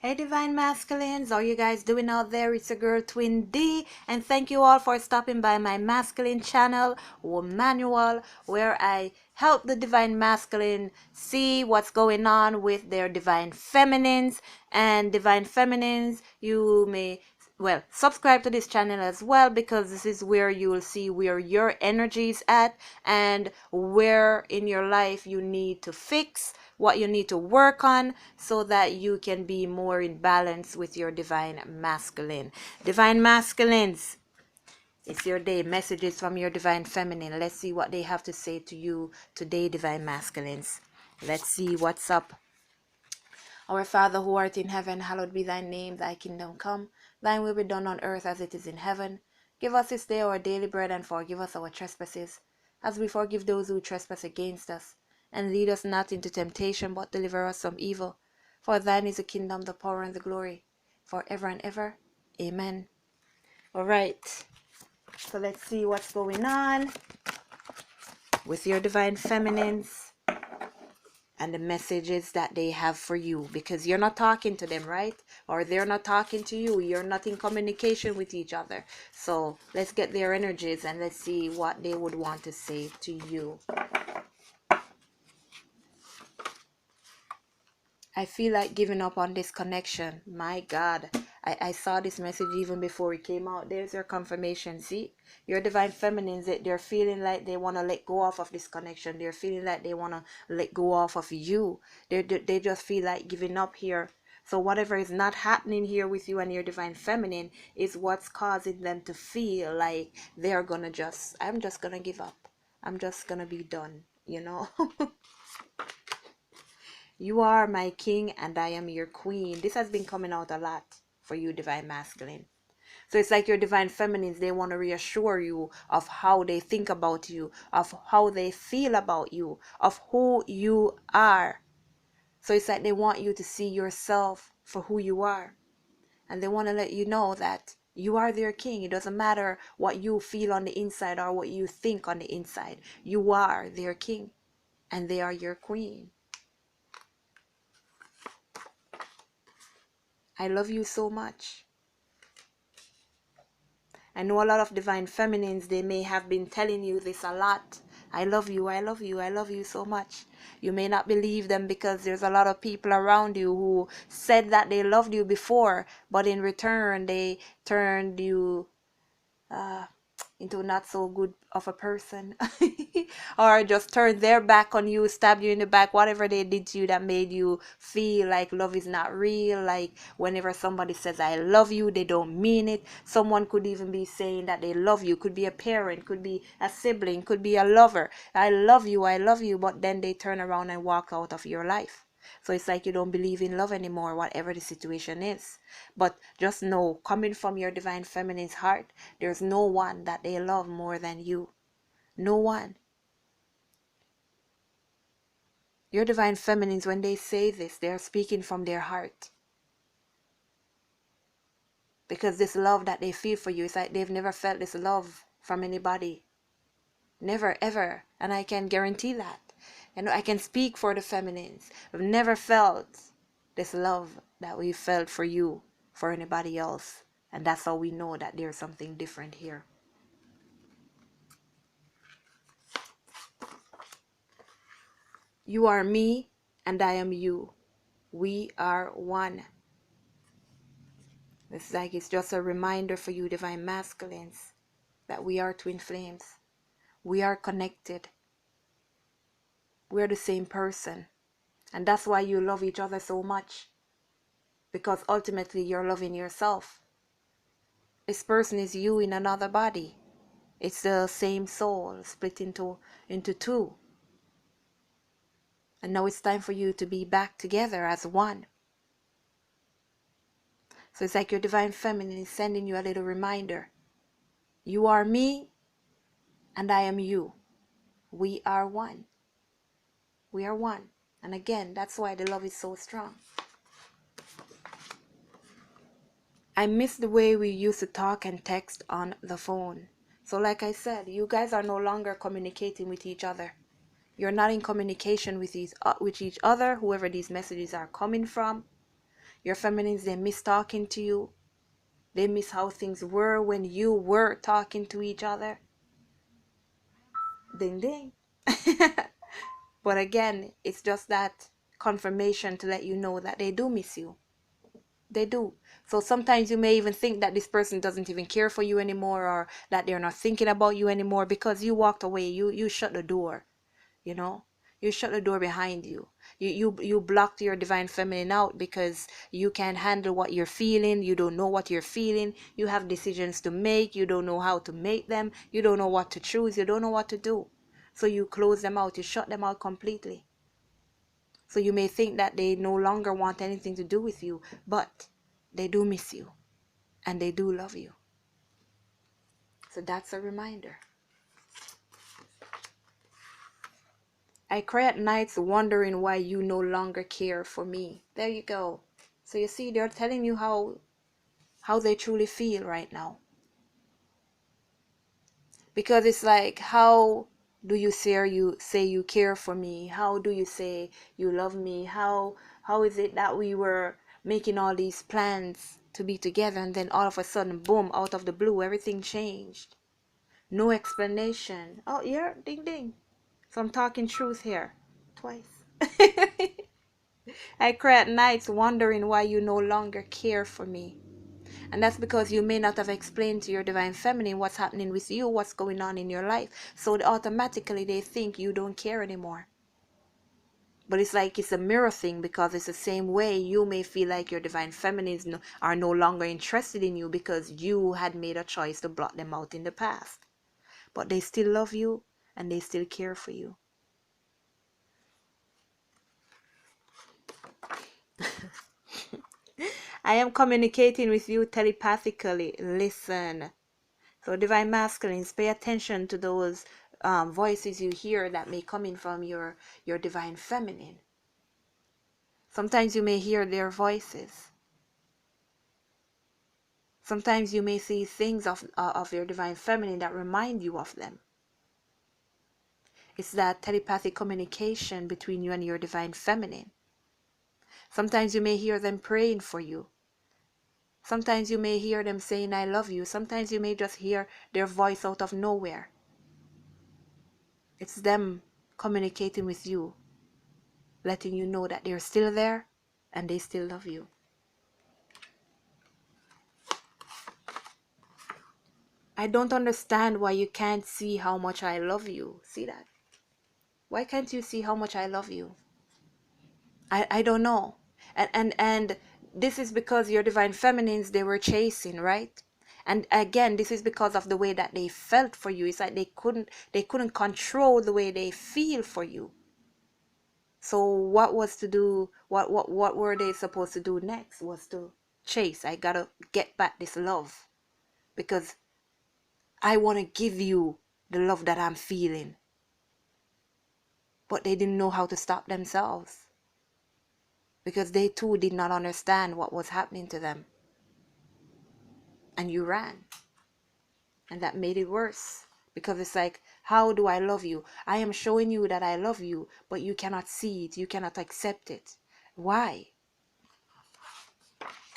Hey Divine Masculines, how you guys doing out there? It's your girl Twin D, and thank you all for stopping by my masculine channel, Womanual, where I help the Divine Masculine see what's going on with their Divine Feminines. And Divine Feminines, you may subscribe to this channel as well, because this is where you will see where your energy is at and where in your life you need to fix, what you need to work on, so that you can be more in balance with your Divine Masculine. Divine Masculines, it's your day. Messages from your Divine Feminine. Let's see what they have to say to you today, Divine Masculines. Let's see what's up. Our Father who art in heaven, hallowed be thy name. Thy kingdom come. Thine will be done on earth as it is in heaven. Give us this day our daily bread, and forgive us our trespasses, as we forgive those who trespass against us. And lead us not into temptation, but deliver us from evil. For thine is the kingdom, the power, and the glory, forever and ever. Amen. All right. So let's see what's going on with your Divine Feminines and the messages that they have for you, because you're not talking to them, right? Or they're not talking to you. You're not in communication with each other. So let's get their energies and let's see what they would want to say to you. I feel like giving up on this connection. My God. I saw this message even before it came out. There's your confirmation. See? Your Divine Feminines, they're feeling like they want to let go off of this connection. They're feeling like they want to let go off of you. They just feel like giving up here. So whatever is not happening here with you and your Divine Feminine is what's causing them to feel like they're going to I'm just going to give up. I'm just going to be done, you know? You are my king and I am your queen. This has been coming out a lot for you, Divine Masculine. So it's like your Divine Feminines, they want to reassure you of how they think about you, of how they feel about you, of who you are. So it's like they want you to see yourself for who you are. And they want to let you know that you are their king. It doesn't matter what you feel on the inside or what you think on the inside. You are their king and they are your queen. I love you so much. I know a lot of Divine Feminines, they may have been telling you this a lot. I love you, I love you, I love you so much. You may not believe them because there's a lot of people around you who said that they loved you before, but in return they turned you into not so good of a person or just turned their back on you, stabbed you in the back, whatever they did to you that made you feel like love is not real. Like whenever somebody says I love you, they don't mean it. Someone could even be saying that they love you, could be a parent, could be a sibling, could be a lover. I love you, but then they turn around and walk out of your life. So it's like you don't believe in love anymore, whatever the situation is. But just know, coming from your Divine Feminine's heart, there's no one that they love more than you. No one. Your Divine Feminines, when they say this, they're speaking from their heart. Because this love that they feel for you, it's like they've never felt this love from anybody. Never, ever. And I can guarantee that. And I can speak for the feminines. We've never felt this love that we felt for you, for anybody else. And that's how we know that there's something different here. You are me and I am you. We are one. It's like it's just a reminder for you, Divine Masculines, that we are twin flames. We are connected. We're the same person. And that's why you love each other so much. Because ultimately you're loving yourself. This person is you in another body. It's the same soul split into two. And now it's time for you to be back together as one. So it's like your Divine Feminine is sending you a little reminder. You are me and I am you. We are one. We are one. And again, that's why the love is so strong. I miss the way we used to talk and text on the phone. So like I said, you guys are no longer communicating with each other. You're not in communication with each other, whoever these messages are coming from. Your feminines, they miss talking to you. They miss how things were when you were talking to each other. Ding ding. But again, it's just that confirmation to let you know that they do miss you. They do. So sometimes you may even think that this person doesn't even care for you anymore, or that they're not thinking about you anymore because you walked away. You shut the door, you know? You shut the door behind you. You blocked your divine feminine out because you can't handle what you're feeling. You don't know what you're feeling. You have decisions to make. You don't know how to make them. You don't know what to choose. You don't know what to do. So you close them out. You shut them out completely. So you may think that they no longer want anything to do with you, but they do miss you and they do love you. So that's a reminder. I cry at nights wondering why you no longer care for me. There you go. So you see, they're telling you how they truly feel right now. Because it's like, how do you say you care for me? How do you say you love me? How is it that we were making all these plans to be together, and then all of a sudden, boom, out of the blue, everything changed? No explanation. Oh, yeah, ding ding. So I'm talking truth here. Twice. I cry at nights wondering why you no longer care for me. And that's because you may not have explained to your divine feminine what's happening with you, what's going on in your life. So automatically they think you don't care anymore. But it's like it's a mirror thing, because it's the same way you may feel like your divine feminines are no longer interested in you because you had made a choice to block them out in the past. But they still love you and they still care for you. I am communicating with you telepathically. Listen. So divine masculines, pay attention to those voices you hear that may come in from your divine feminine. Sometimes you may hear their voices. Sometimes you may see things of your divine feminine that remind you of them. It's that telepathic communication between you and your divine feminine. Sometimes you may hear them praying for you. Sometimes you may hear them saying, I love you. Sometimes you may just hear their voice out of nowhere. It's them communicating with you, letting you know that they're still there and they still love you. I don't understand why you can't see how much I love you. See that? Why can't you see how much I love you? I don't know. And this is because your divine feminines, they were chasing, right? And again, this is because of the way that they felt for you. It's like they couldn't control the way they feel for you. So what was to do, what were they supposed to do next? Was to chase. I gotta get back this love because I want to give you the love that I'm feeling. But they didn't know how to stop themselves because they too did not understand what was happening to them. And you ran. And that made it worse. Because it's like, how do I love you? I am showing you that I love you, but you cannot see it. You cannot accept it. Why?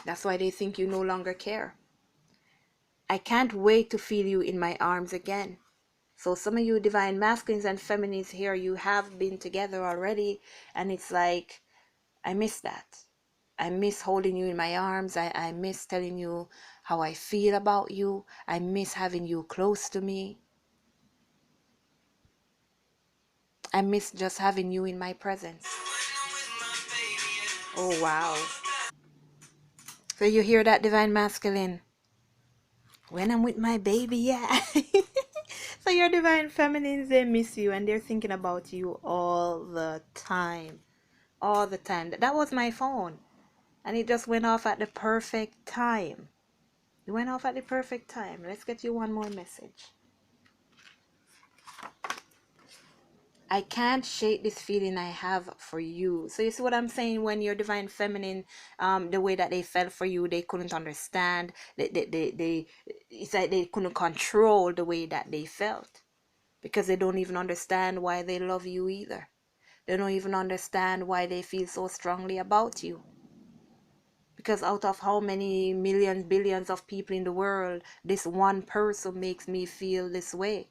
That's why they think you no longer care. I can't wait to feel you in my arms again. So some of you divine masculines and feminines here, you have been together already, and it's like, I miss that. I miss holding you in my arms. I miss telling you how I feel about you. I miss having you close to me. I miss just having you in my presence. Oh, wow. So you hear that, divine masculine? When I'm with my baby, yeah. So your divine feminines, they miss you and they're thinking about you all the time. All the time. That was my phone. And it just went off at the perfect time. It went off at the perfect time. Let's get you one more message. I can't shake this feeling I have for you. So you see what I'm saying? When your divine feminine, the way that they felt for you, they couldn't understand. It's like they couldn't control the way that they felt. Because they don't even understand why they love you either. They don't even understand why they feel so strongly about you. Because out of how many millions, billions of people in the world, this one person makes me feel this way.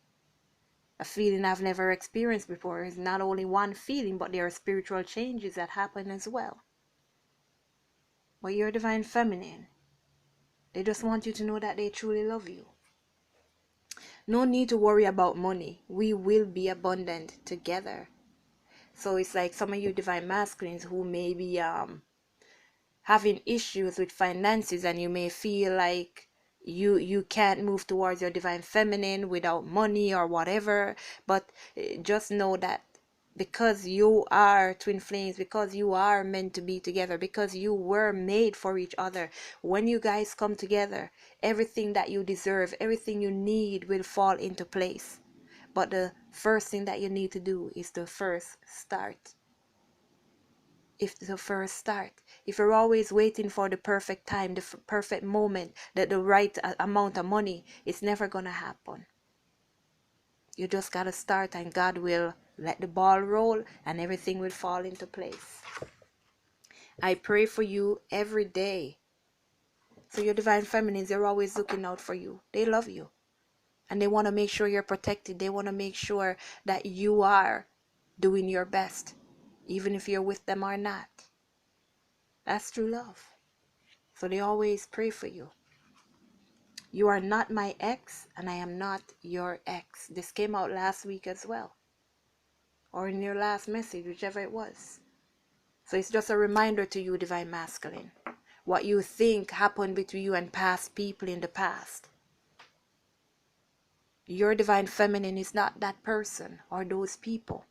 A feeling I've never experienced before. It's not only one feeling, but there are spiritual changes that happen as well. But you're divine feminine. They just want you to know that they truly love you. No need to worry about money. We will be abundant together. So it's like some of you divine masculines who may be having issues with finances, and you may feel like you can't move towards your divine feminine without money or whatever. But just know that because you are twin flames, because you are meant to be together, because you were made for each other, when you guys come together, everything that you deserve, everything you need will fall into place. But the first thing that you need to do is to first start. If you're always waiting for the perfect time, the perfect moment, the right amount of money, it's never gonna happen. You just gotta start, and God will let the ball roll and everything will fall into place. I pray for you every day. So your divine feminines, they're always looking out for you. They love you, and they want to make sure you're protected. They want to make sure that you are doing your best, even if you're with them or not. That's true love. So they always pray for you. You are not my ex, and I am not your ex. This came out last week as well, or in your last message, whichever it was. So it's just a reminder to you, divine masculine, what you think happened between you and past people in the past. Your divine feminine is not that person or those people.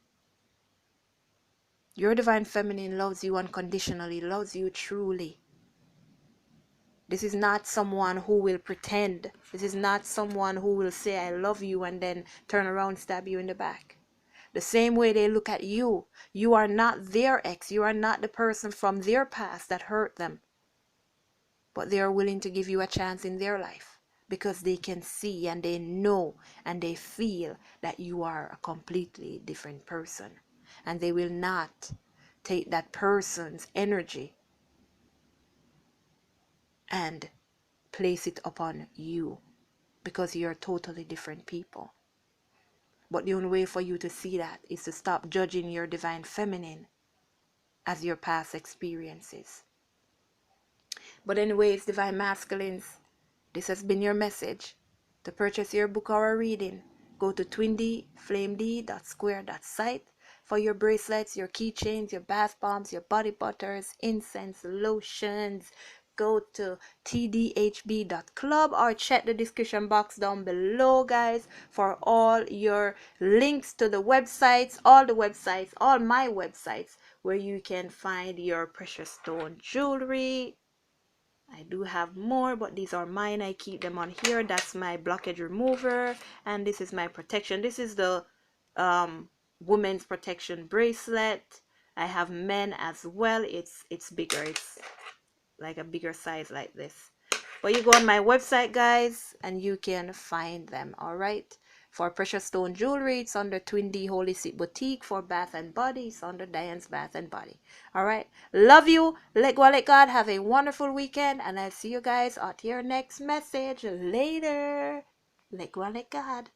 Your divine feminine loves you unconditionally, loves you truly. This is not someone who will pretend. This is not someone who will say, I love you, and then turn around and stab you in the back. The same way they look at you, you are not their ex. You are not the person from their past that hurt them. But they are willing to give you a chance in their life because they can see and they know and they feel that you are a completely different person. And they will not take that person's energy and place it upon you, because you're totally different people. But the only way for you to see that is to stop judging your divine feminine as your past experiences. But anyways, divine masculines, this has been your message. To purchase your book or a reading, go to twindflamed.square.site for your bracelets, your keychains, your bath bombs, your body butters, incense, lotions. Go to tdhb.club or check the description box down below, guys, for all your links to the websites, all my websites, where you can find your precious stone jewelry. I do have more, but these are mine. I keep them on here. That's my blockage remover, and this is my protection. This is the women's protection bracelet. I have men as well. It's bigger. It's like a bigger size like this. But you go on my website, guys, and you can find them. All right. For precious stone jewelry, it's under Twin D Holistic Boutique. For bath and body, it's under Diane's Bath and Body. All right. Love you. Let go, let God. Have a wonderful weekend, and I'll see you guys at your next message later. Let go, let God.